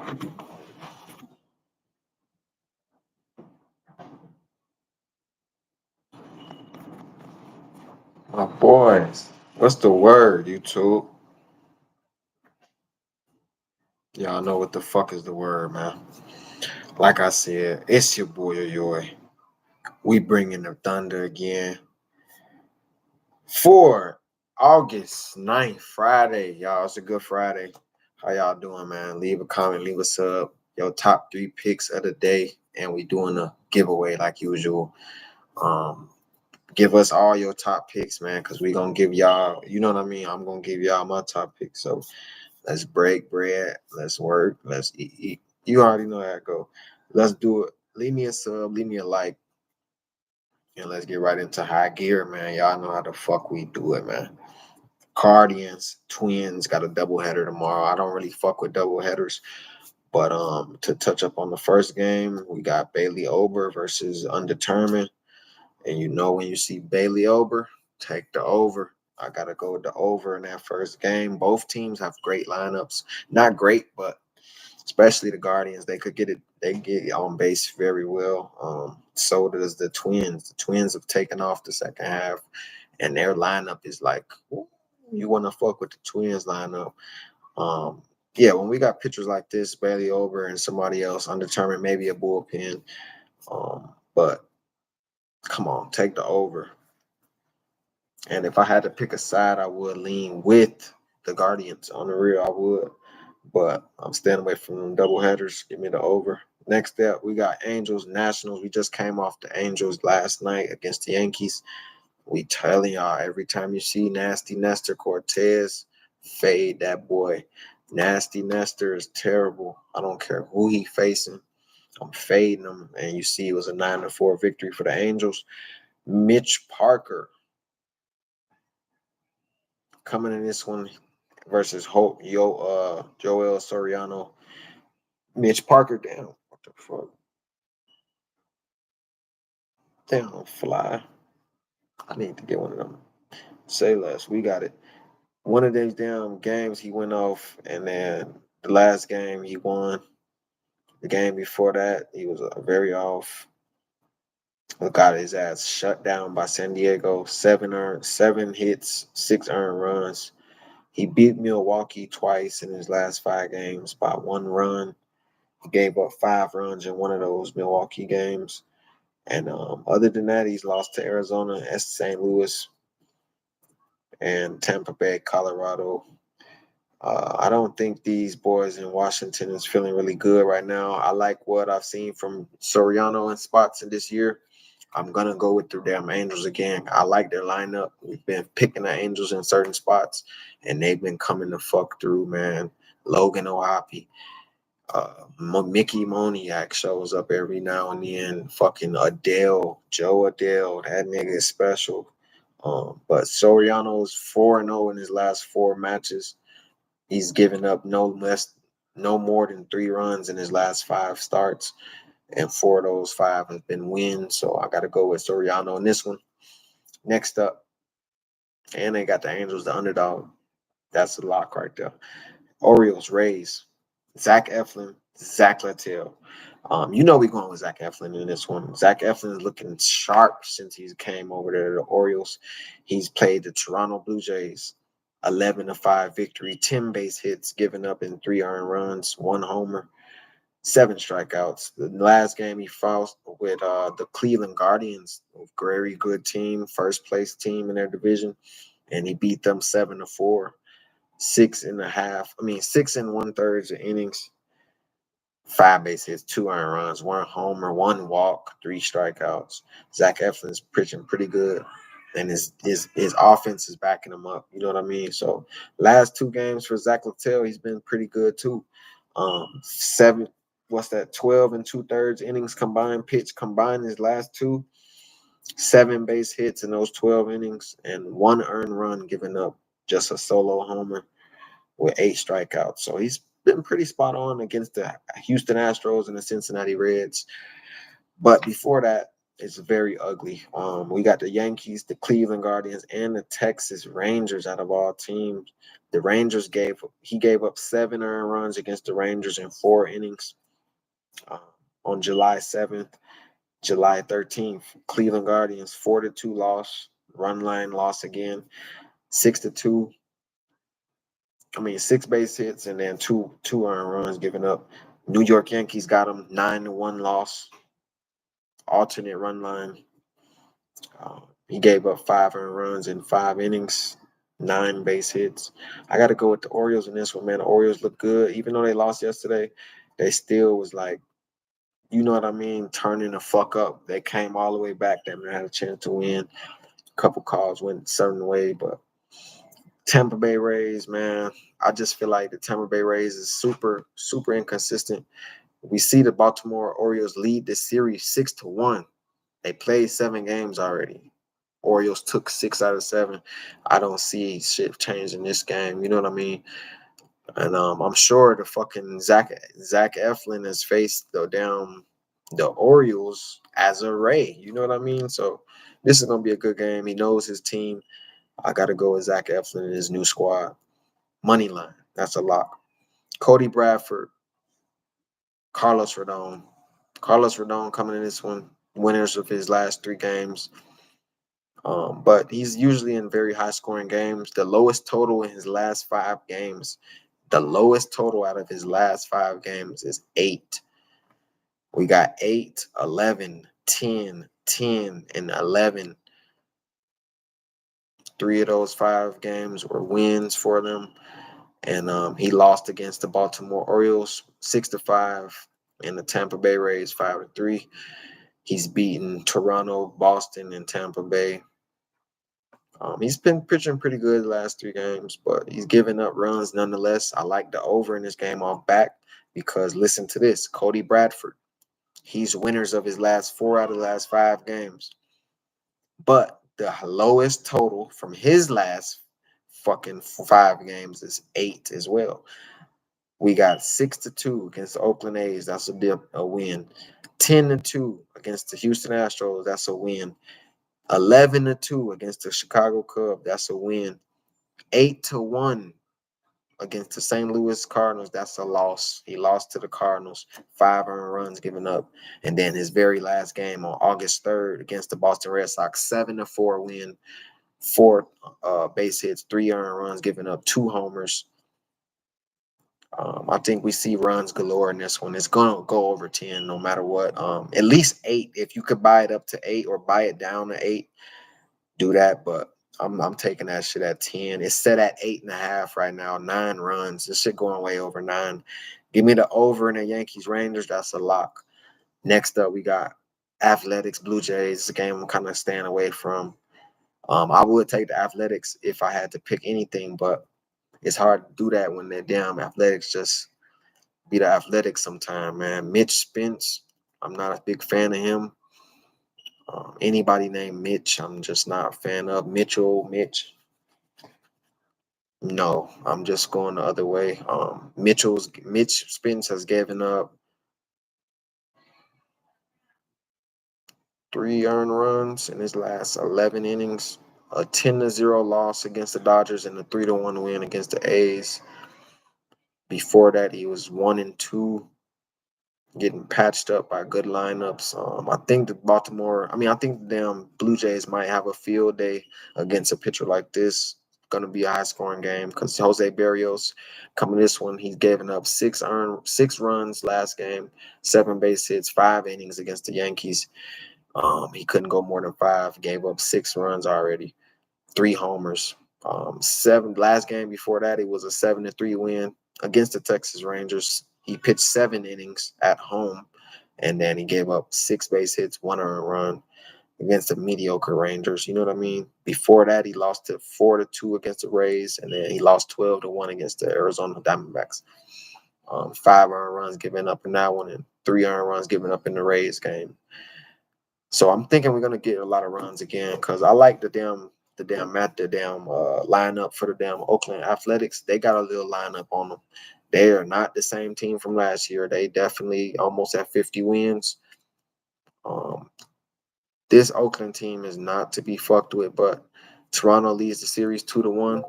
My boys, what's the word, YouTube? Y'all know what the fuck is the word, man. Like I said, it's your boy Yoy. We bringing the thunder again for August 9th, Friday. Y'all, it's a good Friday. How y'all doing, man? Leave a comment, leave a sub. Your top 3 picks of the day, and we doing a giveaway like usual. Um, give us all your top picks, man, because we gonna give y'all, you know what I mean? I'm gonna give y'all my top picks. So let's break bread. Let's work. Let's eat. You already know how it go. Let's do it. Leave me a sub. Leave me a like. And let's get right into high gear, man. Y'all know how the fuck we do it, man. Guardians, Twins got a doubleheader tomorrow. I don't really fuck with doubleheaders. But to touch up on the first game, we got Bailey Ober versus Undetermined. And you know when you see Bailey Ober, take the over. I gotta go with the over in that first game. Both teams have great lineups. Not great, but especially the Guardians, they could get it. They get on base very well. So does the Twins. The Twins have taken off the second half, and their lineup is like, ooh, you want to fuck with the Twins lineup. Um, yeah, when we got pitchers like this, Bailey Over and somebody else undetermined, maybe a bullpen. But come on, take the over. And if I had to pick a side, I would lean with the Guardians. On the real, I would. But I'm staying away from them double headers. Give me the over. Next up, we got Angels Nationals. We just came off the Angels last night against the Yankees. We telling y'all every time you see Nasty Nestor Cortez, fade that boy. Nasty Nestor is terrible. I don't care who he facing. I'm fading him. And you see it was a 9-4 victory for the Angels. Mitch Parker coming in this one versus Joel Soriano. Mitch Parker down. What the fuck? Damn, fly. I need to get one of them. Say less. We got it. One of these damn games he went off, and then the last game he won. The game before that, he was very off. Got his ass shut down by San Diego. 7 hits, 6 earned runs. He beat Milwaukee twice in his last 5 games by 1 run. He gave up 5 runs in one of those Milwaukee games. And other than that, he's lost to Arizona, St. Louis, and Tampa Bay, Colorado. I don't think these boys in Washington is feeling really good right now. I like what I've seen from Soriano in spots in this year. I'm going to go with the damn Angels again. I like their lineup. We've been picking the Angels in certain spots, and they've been coming to fuck through, man. Logan O'Hoppe. Mickey Moniak shows up every now and then. Fucking Joe Adele, that nigga is special. But Soriano's 4-0 in his last 4 matches. He's given up no more than 3 runs in his last 5 starts, and 4 of those 5 have been wins. So I got to go with Soriano in this one. Next up, and they got the Angels, the underdog. That's a lock right there. Orioles, Rays, Zach Eflin, Zach Littell. You know we're going with Zach Eflin in this one. Zach Eflin is looking sharp since he came over there to the Orioles. He's played the Toronto Blue Jays, 11-5 victory, 10 base hits, given up in 3 earned runs, 1 homer, 7 strikeouts. The last game he fought with the Cleveland Guardians, a very good team, first place team in their division, and he beat them 7-4. 6 and 1/3 innings, 5 base hits, 2 earned runs, 1 homer, 1 walk, 3 strikeouts. Zach Eflin's pitching pretty good, and his offense is backing him up. You know what I mean? So last 2 games for Zach Littell, he's been pretty good too. 12 and 2/3 innings combined his last 2, 7 base hits in those 12 innings, and 1 earned run given up, just a solo homer with 8 strikeouts. So he's been pretty spot on against the Houston Astros and the Cincinnati Reds. But before that, It's very ugly. We got the Yankees, the Cleveland Guardians, and the Texas Rangers out of all teams. The Rangers gave up 7 earned runs against the Rangers in 4 innings uh, on July 7th. July 13th, Cleveland Guardians 4-2 loss, run line loss again, 6-2. I mean 6 base hits and then two earned runs given up. New York Yankees got them 9-1 loss, alternate run line. He gave up 5 earned runs in 5 innings, 9 base hits. I got to go with the Orioles in this one, man. The Orioles look good, even though they lost yesterday. They still was like, you know what I mean, turning the fuck up. They came all the way back. They had a chance to win. A couple calls went a certain way, but Tampa Bay Rays, man, I just feel like the Tampa Bay Rays is super, super inconsistent. We see the Baltimore Orioles lead this series 6-1. They played 7 games already. Orioles took 6 out of 7. I don't see shit changing this game. You know what I mean? And I'm sure the fucking Zach Eflin has faced the Orioles as a Ray. You know what I mean? So this is gonna be a good game. He knows his team. I gotta go with Zach Eflin and his new squad. Money line. That's a lock. Cody Bradford, Carlos Rodon. Carlos Rodon coming in this one, winners of his last 3 games. But he's usually in very high scoring games. The lowest total in his last 5 games, the lowest total out of his last 5 games is 8. We got 8, 11, 10, 10, and 11. 3 of those 5 games were wins for them. And he lost against the Baltimore Orioles 6-5 and the Tampa Bay Rays 5-3. He's beaten Toronto, Boston, and Tampa Bay. He's been pitching pretty good the last 3 games, but he's giving up runs nonetheless. I like the over in this game off back because listen to this. Cody Bradford, he's winners of his last 4 out of the last 5 games. But the lowest total from his last fucking 5 games is 8 as well. We got 6-2 against the Oakland A's. That's a win. 10-2 against the Houston Astros. That's a win. 11-2 against the Chicago Cubs. That's a win. 8-1 against the St. Louis Cardinals. That's a loss. He lost to the Cardinals. 5 earned runs given up. And then his very last game on August 3rd against the Boston Red Sox, 7-4 win. 4 base hits, 3 earned runs given up, 2 homers. I think we see runs galore in this one. It's gonna go over 10 no matter what. At least 8. If you could buy it up to 8 or buy it down to 8, do that. But I'm taking that shit at 10. It's set at 8.5 right now. 9 runs. This shit going way over 9. Give me the over in the Yankees Rangers. That's a lock. Next up, we got Athletics Blue Jays. It's a game I'm kind of staying away from. I would take the Athletics if I had to pick anything, but it's hard to do that when they're damn Athletics just be the Athletics sometime, man. Mitch Spence, I'm not a big fan of him. Anybody named Mitch, I'm just not a fan of. Mitch. No, I'm just going the other way. Mitch Spence has given up 3 earned runs in his last 11 innings, a 10-0 loss against the Dodgers, and a 3-1 win against the A's. Before that, he was 1-2, getting patched up by good lineups. I think I think the damn Blue Jays might have a field day against a pitcher like this. Going to be a high scoring game because Jose Barrios coming this one, he's given up 6 runs last game, 7 base hits, 5 innings against the Yankees. He couldn't go more than 5, gave up 6 runs already, 3 homers. 7 last game before that, it was a 7-3 win against the Texas Rangers. He pitched 7 innings at home, and then he gave up 6 base hits, 1 earned run against the mediocre Rangers. You know what I mean? Before that, he lost to 4-2 against the Rays, and then he lost 12-1 against the Arizona Diamondbacks. 5 earned runs given up in that one, and 3 earned runs given up in the Rays game. So I'm thinking we're gonna get a lot of runs again because I like the lineup for the damn Oakland Athletics. They got a little lineup on them. They are not the same team from last year. They definitely almost at 50 wins. This Oakland team is not to be fucked with, but Toronto leads the series 2-1.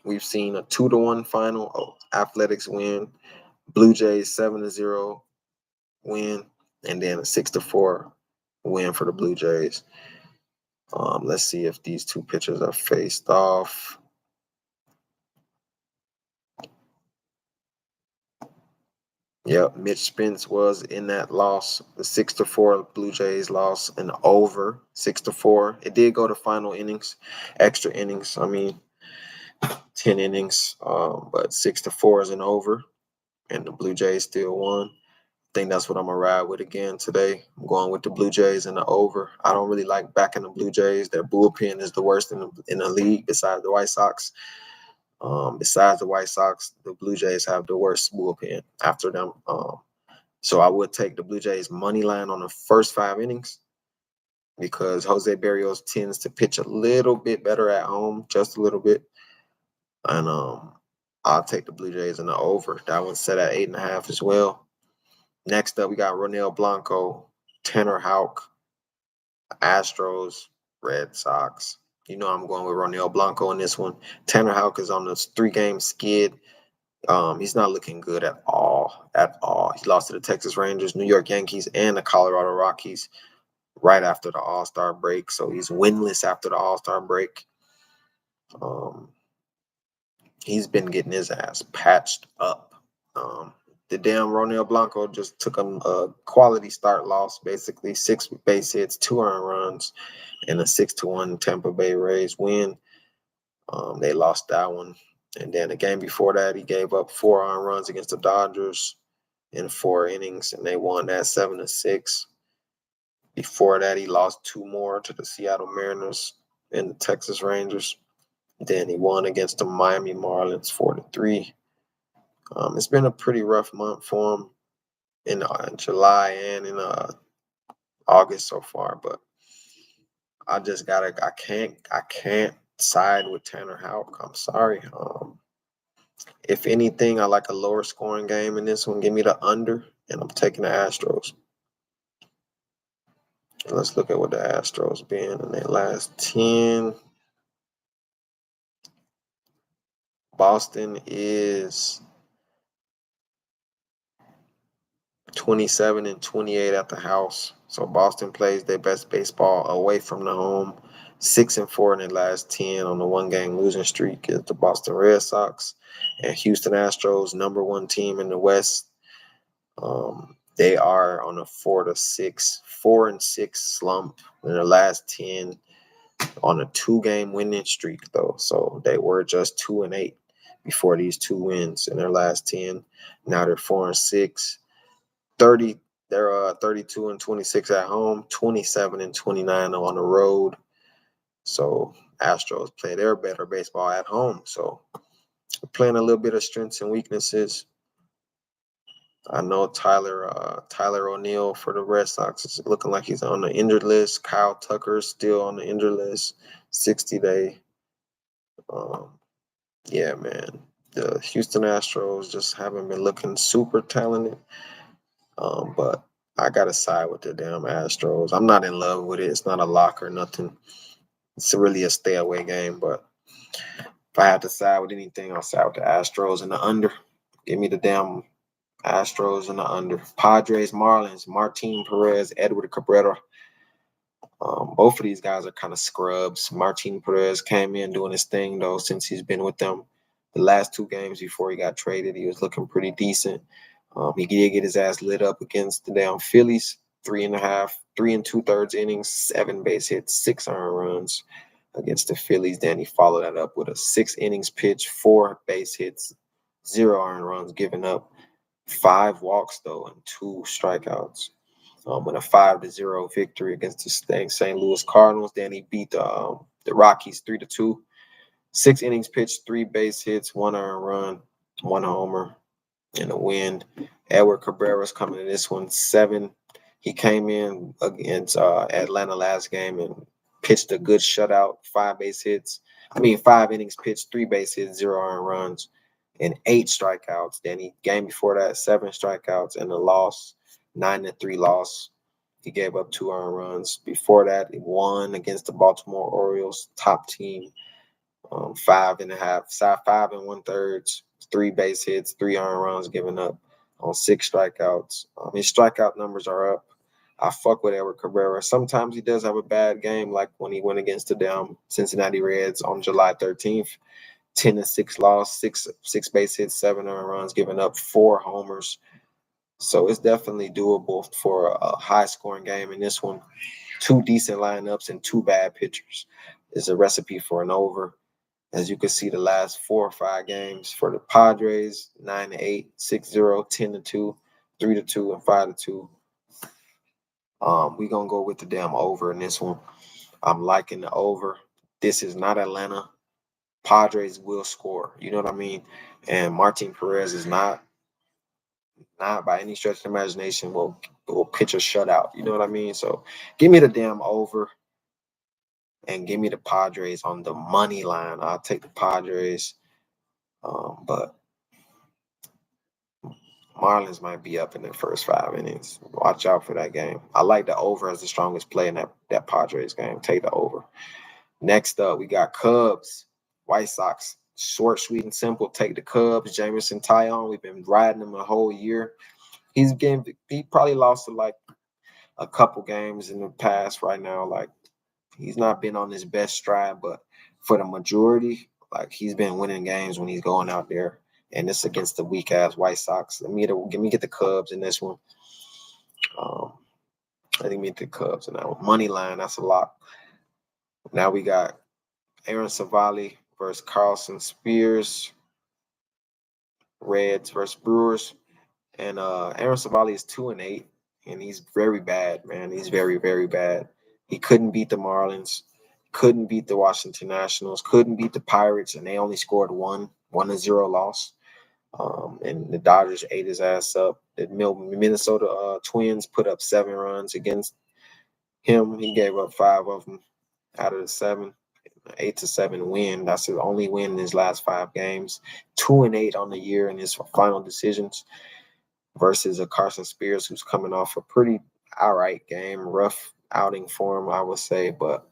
We've seen a 2-1 final. Athletics win. Blue Jays 7-0 win, and then a 6-4 win for the Blue Jays. Let's see if these two pitchers are faced off. Yep, Mitch Spence was in that loss, the 6-4 Blue Jays loss, and over 6-4. It did go to final innings, extra innings. 10 innings, but 6-4 is an over, and the Blue Jays still won. I think that's what I'm gonna ride with again today. I'm going with the Blue Jays and the over. I don't really like backing the Blue Jays. Their bullpen is the worst in the league, besides the White Sox. Besides the White Sox, the Blue Jays have the worst bullpen after them. So I would take the Blue Jays money line on the first 5 innings because Jose Berrios tends to pitch a little bit better at home, just a little bit. And I'll take the Blue Jays in the over. That one's set at 8.5 as well. Next up, we got Ronel Blanco, Tanner Houck, Astros, Red Sox. You know I'm going with Ronel Blanco in this one. Tanner Houck is on this 3-game skid. He's not looking good at all. He lost to the Texas Rangers, New York Yankees, and the Colorado Rockies right after the All-Star break. So he's winless after the All-Star break. He's been getting his ass patched up. The damn Ronel Blanco just took him a quality start loss, basically 6 base hits, 2 earned runs, and a 6-1 Tampa Bay Rays win. They lost that one. And then the game before that, he gave up 4 earned runs against the Dodgers in 4 innings, and they won that 7-6. Before that, he lost 2 more to the Seattle Mariners and the Texas Rangers. Then he won against the Miami Marlins 4-3. It's been a pretty rough month for him in July and in August so far, but I can't side with Tanner Houck. I'm sorry. If anything, I like a lower scoring game in this one. Give me the under, and I'm taking the Astros. Let's look at what the Astros been in their last 10. Boston is 27-28 at the house. So Boston plays their best baseball away from the home. 6-4 in their last 10 on the 1-game losing streak is the Boston Red Sox. And Houston Astros, number 1 team in the West. They are on a 4-6 slump in their last 10 on a 2-game winning streak, though. So they were just 2-8 before these 2 wins in their last 10. Now they're 4-6. 30, they're 32-26 at home, 27-29 on the road. So Astros play their better baseball at home. So we're playing a little bit of strengths and weaknesses. I know Tyler O'Neill for the Red Sox is looking like he's on the injured list. Kyle Tucker's still on the injured list, 60-day. Yeah, man. The Houston Astros just haven't been looking super talented. But I got to side with the damn Astros. I'm not in love with it. It's not a lock or nothing. It's really a stay away game. But if I had to side with anything, I'll side with the Astros and the under. Give me the damn Astros and the under. Padres, Marlins, Martin Perez, Edward Cabrera. Both of these guys are kind of scrubs. Martin Perez came in doing his thing, though, since he's been with them. The last 2 games before he got traded, he was looking pretty decent. He did get his ass lit up against the damn Phillies, 3 2/3 innings, 7 base hits, 6 earned runs against the Phillies. Then he followed that up with a 6 innings pitch, 4 base hits, 0 earned runs, giving up 5 walks, though, and 2 strikeouts. With a 5-0 victory against the St. Louis Cardinals. Then he beat the Rockies 3-2. 6 innings pitched, 3 base hits, 1 earned run, 1 homer, and a win. Edward Cabrera's coming in this one 7. He came in against Atlanta last game and pitched a good shutout, 5 innings pitched, 3 base hits, 0 earned runs, and 8 strikeouts. Then he game before that, 7 strikeouts and a loss, 9-3 loss. He gave up 2 earned runs. Before that, he won against the Baltimore Orioles, top team. 5.5, 5 1/3, 3 base hits, 3 earned runs given up on 6 strikeouts. His strikeout numbers are up. I fuck with Edward Cabrera. Sometimes he does have a bad game, like when he went against the damn Cincinnati Reds on July 13th. 10-6 loss, six base hits, 7 earned runs given up, 4 homers. So it's definitely doable for a high scoring game in this one. 2 decent lineups and 2 bad pitchers is a recipe for an over. As you can see, the last 4 or 5 games for the Padres: 9-8, 6-0, 10-2, 3-2, and 5-2. We're gonna go with the damn over in this one. I'm liking the over. This is not Atlanta. Padres will score. You know what I mean? And Martin Perez is not by any stretch of the imagination will pitch a shutout. You know what I mean? So give me the damn over and give me the Padres on the money line. I'll take the Padres. But Marlins might be up in the first 5 innings. Watch out for that game. I like the over as the strongest play in that Padres game. Take the over. Next up, we got Cubs, White Sox. Short, sweet, and simple. Take the Cubs. Jameson Taillon. We've been riding him a whole year. He probably lost to like a couple games in the past right now. Like, he's not been on his best stride, but for the majority, like, he's been winning games when he's going out there. And it's against the weak ass White Sox. Let me get the Cubs in this one. I think me get the Cubs in that one. Money line, that's a lot. Now we got Aaron Savali versus Carlson Spears. Reds versus Brewers. And Aaron Savali is 2-8, and he's very bad, man. He's very, very bad. He couldn't beat the Marlins, couldn't beat the Washington Nationals, couldn't beat the Pirates, and they only scored 1-0 loss. And the Dodgers ate his ass up. The Minnesota Twins put up 7 runs against him. He gave up 5 of them out of the 7. 8-7 win. That's his only win in his last 5 games. 2-8 on the year in his final decisions versus a Carson Spears who's coming off a pretty outright game, rough outing for him, I would say. But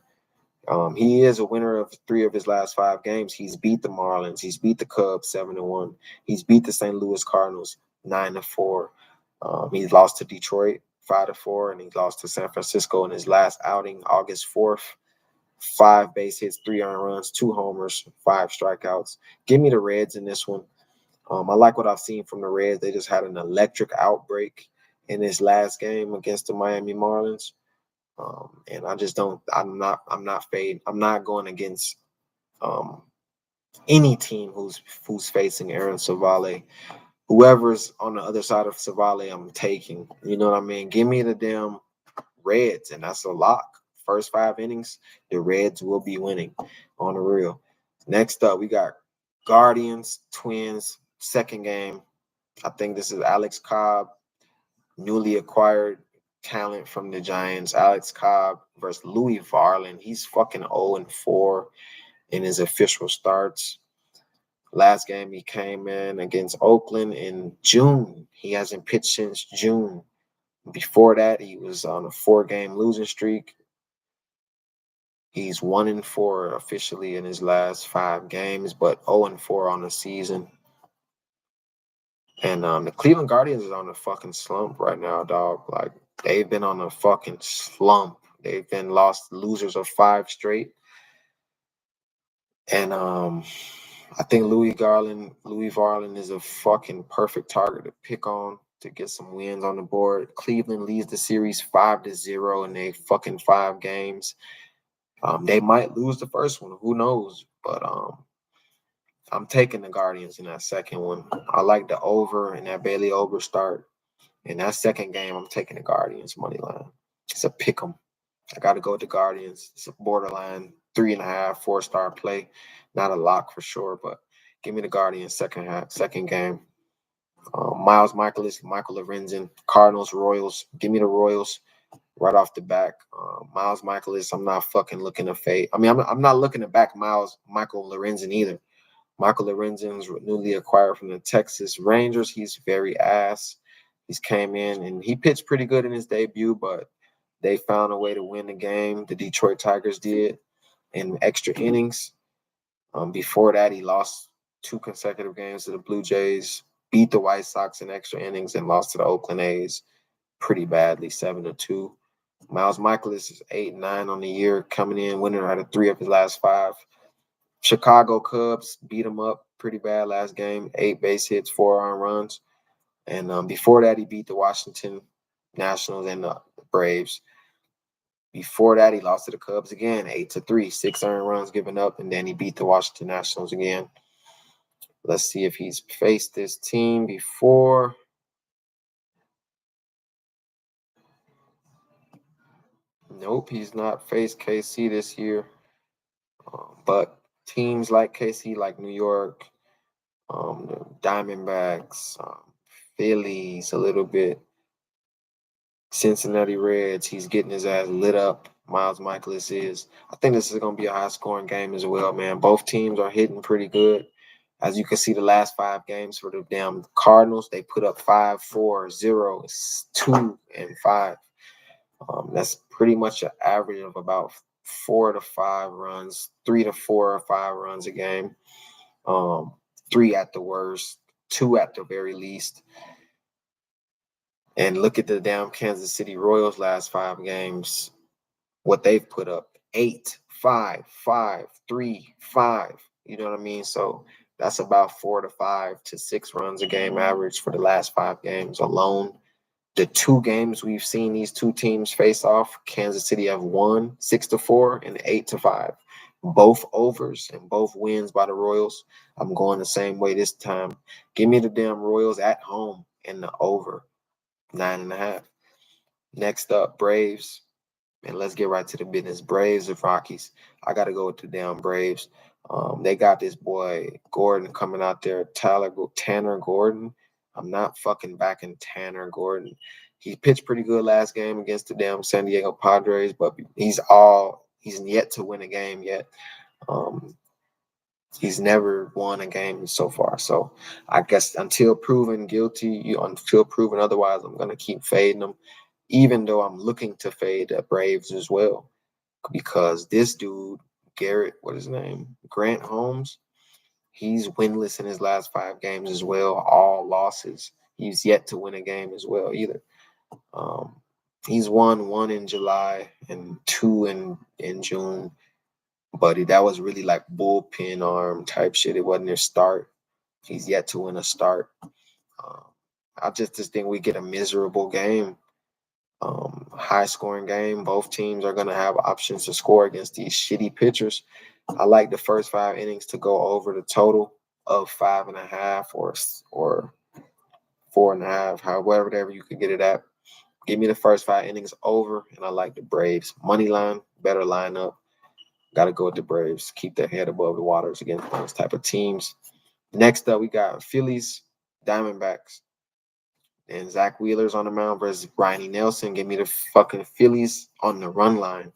he is a winner of 3 of his last 5 games. He's beat the Marlins. He's beat the Cubs 7-1. He's beat the St. Louis Cardinals 9-4. He's lost to Detroit 5-4, and he lost to San Francisco in his last outing, August 4th. 5 base hits, 3 earned runs, 2 homers, 5 strikeouts. Give me the Reds in this one. I like what I've seen from the Reds. They just had an electric outbreak in this last game against the Miami Marlins. And I just don't. I'm not fading. I'm not going against any team who's facing Aaron Savali. Whoever's on the other side of Savali, I'm taking. You know what I mean? Give me the damn Reds, and that's a lock. First 5 innings, the Reds will be winning on the real. Next up, we got Guardians, Twins, second game. I think this is Alex Cobb, newly acquired talent from the Giants. Alex Cobb versus Louis Varland. He's fucking 0-4 in his official starts. Last game he came in against Oakland in June. He hasn't pitched since June. Before that, he was on a 4-game losing streak. He's 1-4 officially in his last 5 games, but 0-4 on the season. And the Cleveland Guardians is on a fucking slump right now, dog. Like, they've been on a fucking slump. They've been losers of 5 straight. And I think Louis Varland is a fucking perfect target to pick on to get some wins on the board. Cleveland leads the series 5-0 in their fucking 5 games. They might lose the first one. Who knows? But I'm taking the Guardians in that second one. I like the over in that Bailey over start. In that second game, I'm taking the Guardians money line. It's a pick 'em. I got to go with the Guardians. It's a borderline 3.5, 4-star play. Not a lock for sure, but give me the Guardians second game. Miles Michael Lorenzen, Cardinals, Royals. Give me the Royals right off the back. Miles Michaelis, I'm not fucking looking to fade. I mean, I'm not looking to back Michael Lorenzen either. Michael Lorenzen's newly acquired from the Texas Rangers. He's very ass. He's came in and he pitched pretty good in his debut, but They found a way to win the game. The Detroit Tigers did in extra innings. Before that, he lost 2 consecutive games to the Blue Jays, beat the White Sox in extra innings, and lost to the Oakland A's pretty badly, 7-2. Miles Michaelis is 8-9 on the year, coming in winning out of 3 of his last 5. Chicago Cubs beat him up pretty bad last game, 8 base hits, 4 earned runs. And before that, he beat the Washington Nationals and the Braves. Before that, he lost to the Cubs again, 8-3, 6 earned runs given up, and then he beat the Washington Nationals again. Let's see if he's faced this team before. Nope, he's not faced KC this year. But teams like KC, like New York, the Diamondbacks, Phillies, a little bit, Cincinnati Reds, he's getting his ass lit up. Miles Michaelis is. I think this is going to be a high-scoring game as well, man. Both teams are hitting pretty good. As you can see, the last 5 games for the damn Cardinals, they put up 5, 4, 0, 2, and 5. That's pretty much an average of about 4 to 5 runs, 3 to 4 or 5 runs a game. 3 at the worst, 2 at the very least. And look at the damn Kansas City Royals last 5 games, what they've put up: 8, 5, 5, 3, 5. You know what I mean? So that's about 4 to 5 to 6 runs a game average for the last 5 games alone. The 2 games we've seen these 2 teams face off, Kansas City have won 6-4 and 8-5. Both overs and both wins by the Royals. I'm going the same way this time. Give me the damn Royals at home and the over 9.5. Next up, Braves. And let's get right to the business. Braves or Rockies. I got to go with the damn Braves. They got this boy Gordon coming out there, Tanner Gordon. I'm not fucking backing Tanner Gordon. He pitched pretty good last game against the damn San Diego Padres, but he's yet to win a game yet. He's never won a game so far. So I guess until proven otherwise, I'm gonna keep fading them, even though I'm looking to fade the Braves as well, because this dude, Grant Holmes, he's winless in his last 5 games as well, all losses. He's yet to win a game as well either. He's won 1 in July and 2 in June, but that was really like bullpen arm type shit. It wasn't their start. He's yet to win a start. I just think we get a miserable game. High scoring game. Both teams are going to have options to score against these shitty pitchers. I like the first 5 innings to go over the total of 5.5 or 4.5, however you could get it at. Give me the first 5 innings over, and I like the Braves. Money line, better lineup. Got to go with the Braves. Keep their head above the waters against those type of teams. Next up, we got Phillies, Diamondbacks. And Zach Wheeler's on the mound versus Riley Nelson. Give me the fucking Phillies on the run line.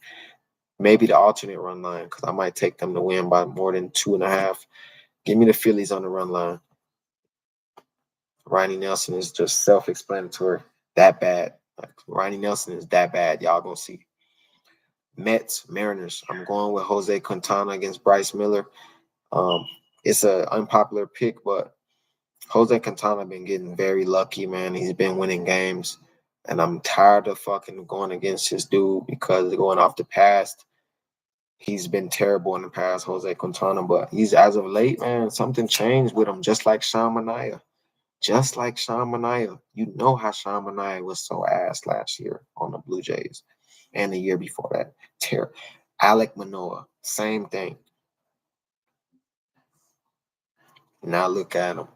Maybe the alternate run line, because I might take them to win by more than 2.5. Give me the Phillies on the run line. Riley Nelson is just self-explanatory. That bad. Like, Riley Nelson is that bad. Y'all gonna see. Mets, Mariners. I'm going with Jose Quintana against Bryce Miller. It's an unpopular pick, but Jose Quintana been getting very lucky, man. He's been winning games, and I'm tired of fucking going against this dude because going off the past, he's been terrible in the past, Jose Quintana. But he's, as of late, man, something changed with him, just like Sean Manaea. Just like Sean Manaea. You know how Sean Manaea was so ass last year on the Blue Jays and the year before that. Alek Manoah, same thing. Now look at him.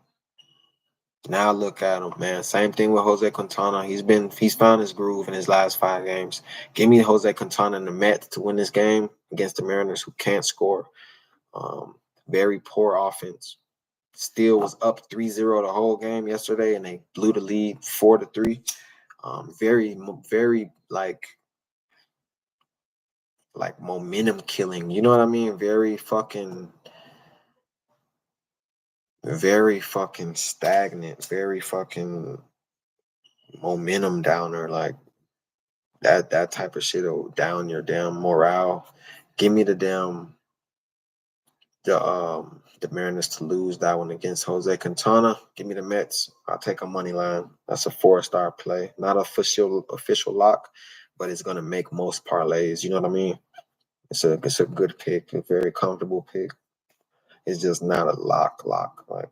Man. Same thing with Jose Quintana. He's found his groove in his last 5 games. Give me Jose Quintana and the Mets to win this game against the Mariners, who can't score. Very poor offense. Still was up 3-0 the whole game yesterday, and they blew the lead 4-3. Very, very like momentum killing. You know what I mean? Very fucking stagnant. Very fucking momentum downer. Like, That type of shit will down your damn morale. Give me the Mariners to lose that one against Jose Quintana. Give me the Mets. I'll take a money line. That's a 4-star play. Not official lock, but it's gonna make most parlays. You know what I mean? It's a good pick, a very comfortable pick. It's just not a lock. Like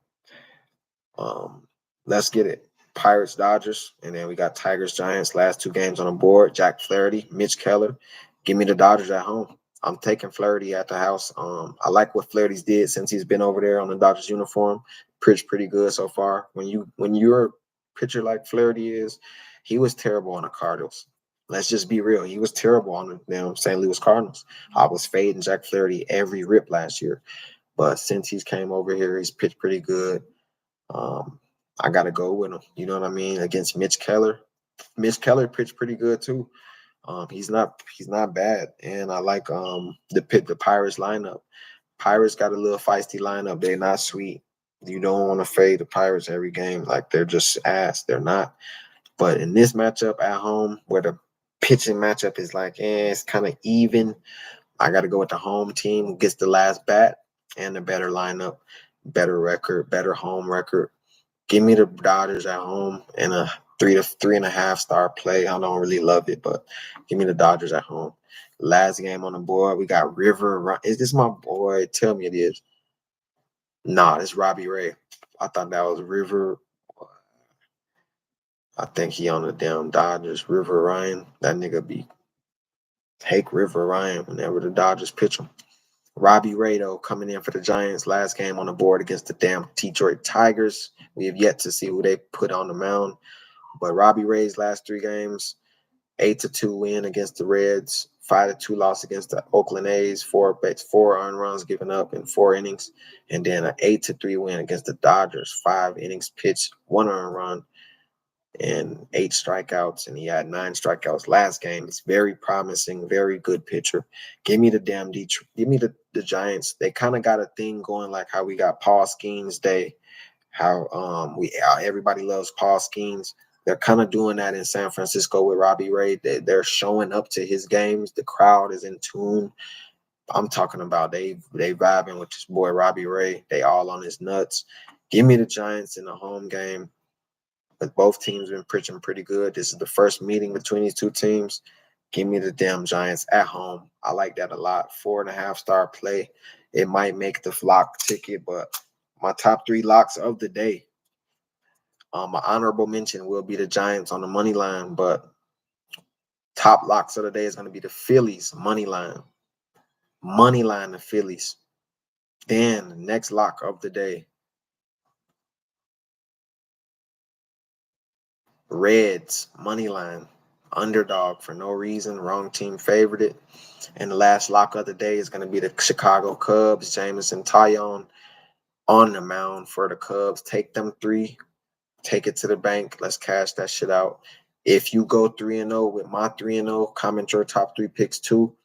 um, let's get it. Pirates, Dodgers, and then we got Tigers, Giants. Last two games on the board. Jack Flaherty, Mitch Keller. Give me the Dodgers at home. I'm taking Flaherty at the house. I like what Flaherty's did since he's been over there on the Dodgers uniform. Pretty good so far. When you're a pitcher like Flaherty is, he was terrible on the Cardinals. Let's just be real. He was terrible on the St. Louis Cardinals. I was fading Jack Flaherty every rip last year, but since he's came over here, he's pitched pretty good. Um, I gotta go with him. You know what I mean? Against Mitch Keller. Mitch Keller pitched pretty good too. He's not bad, and I like the Pirates lineup. Pirates got a little feisty lineup. They're not sweet. You don't want to fade the Pirates every game like they're just ass. They're not. But in this matchup at home, where the pitching matchup is like, it's kind of even. I got to go with the home team who gets the last bat and the better lineup, better record, better home record. Give me the Dodgers at home and a 3 to 3.5 star play. I don't really love it, but give me the Dodgers at home. Last game on the board, we got River. Is this my boy? Tell me it is. Nah, it's Robbie Ray. I thought that was River. I think he on the damn Dodgers. River Ryan. That nigga be take River Ryan whenever the Dodgers pitch him. Robbie Ray, though, coming in for the Giants. Last game on the board against the damn Detroit Tigers. We have yet to see who they put on the mound. But Robbie Ray's last 3 games, 8-2 win against the Reds, 5-2 loss against the Oakland A's, four earned runs given up in 4 innings, and then an 8-3 win against the Dodgers, 5 innings pitched, 1 earned run, and 8 strikeouts, and he had 9 strikeouts last game. It's very promising, very good pitcher. Give me the damn Detroit. Give me the Giants. They kind of got a thing going like how we got Paul Skeens Day, how everybody loves Paul Skeens. They're kind of doing that in San Francisco with Robbie Ray. They're showing up to his games. The crowd is in tune. I'm talking about they vibing with this boy Robbie Ray. They all on his nuts. Give me the Giants in the home game. But both teams been pitching pretty good. This is the first meeting between these two teams. Give me the damn Giants at home. I like that a lot. 4.5 star play. It might make the flock ticket, but my top 3 locks of the day. My honorable mention will be the Giants on the money line, but top locks of the day is going to be the Phillies money line. Money line, the Phillies. Then the next lock of the day, Reds money line. Underdog for no reason. Wrong team favored it. And the last lock of the day is going to be the Chicago Cubs. Jameson Taillon on the mound for the Cubs. Take them 3. Take it to the bank. Let's cash that shit out. If you go 3-0 with my 3-0, comment your top 3 picks too.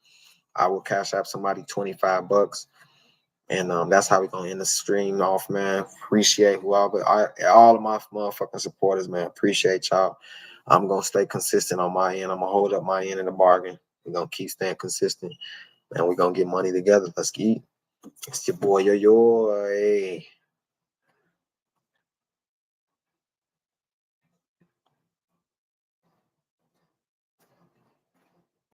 I will cash out somebody $25. And that's how we're going to end the stream off, man. Appreciate all of my motherfucking supporters, man. Appreciate y'all. I'm going to stay consistent on my end. I'm going to hold up my end in the bargain. We're going to keep staying consistent. And we're going to get money together. Let's get it. It's your boy, yo. Hey.